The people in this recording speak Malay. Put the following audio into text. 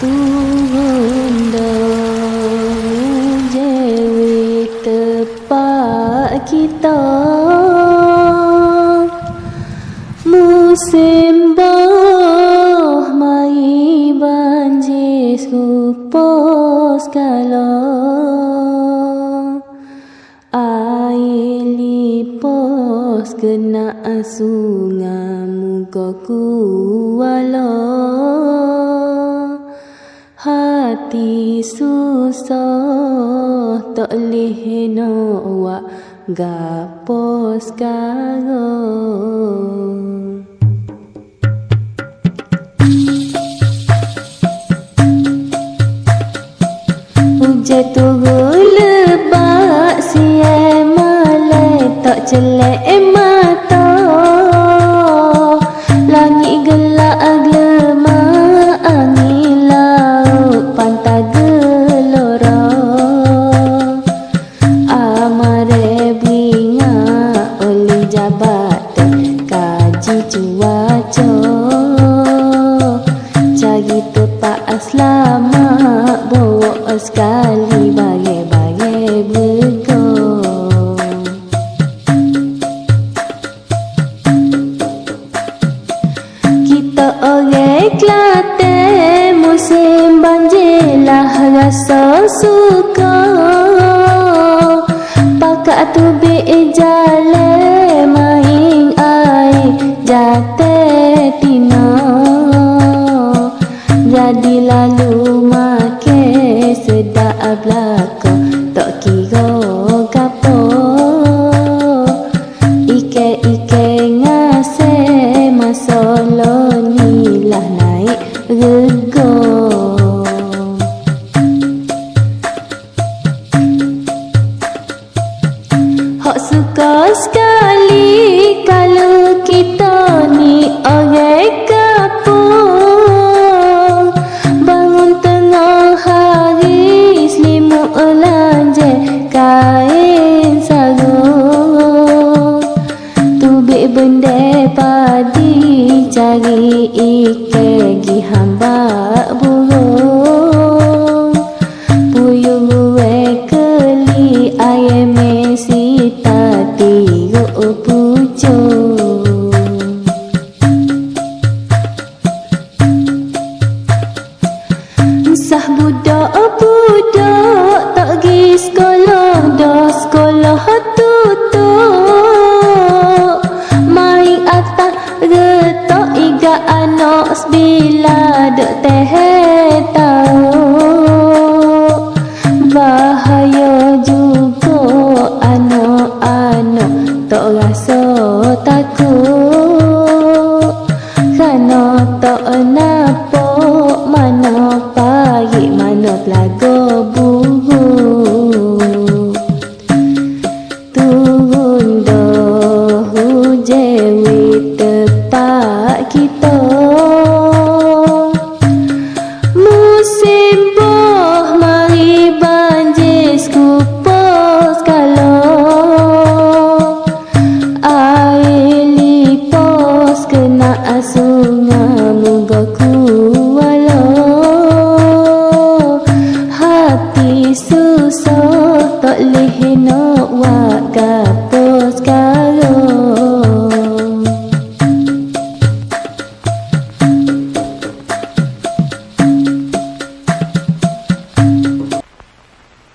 Unda jewi tepak kita musim boh mai banjir rupa skala air lipos kena sungai muka kuala hati susah tak leh nak gapo sekarang. Hujan turun lebat siang malam tak celek mata langit gelap gelema angin laut pantai gelora amare binga oleh jabatan kaji cuaca cari tepat selamat bawa sekali bagai-bagai bergong. Kita orang Kelantan musim banjir lah rasa suka pakat tubik jalan main air jatuh tina jadi lalu makan sedap belakang tak kira gapo ikan-ikan ngasih masalah ni lah naik rego. Hak suka sekali kalau kita ni orang kampung bangun tengah hari selimut belanja kain sarung tubik benda padi cari ikan gi hamba burung puyuh gue keli ayam mesi tadi go pucung. Sah budak-budak tak pergi sekolah dah sekolah tutup main atas retak iga anak sebila dek teh tahu bahaya juga anak-anak tak rasa takut kerana tak nampak mana pagi mana pelago buruk turun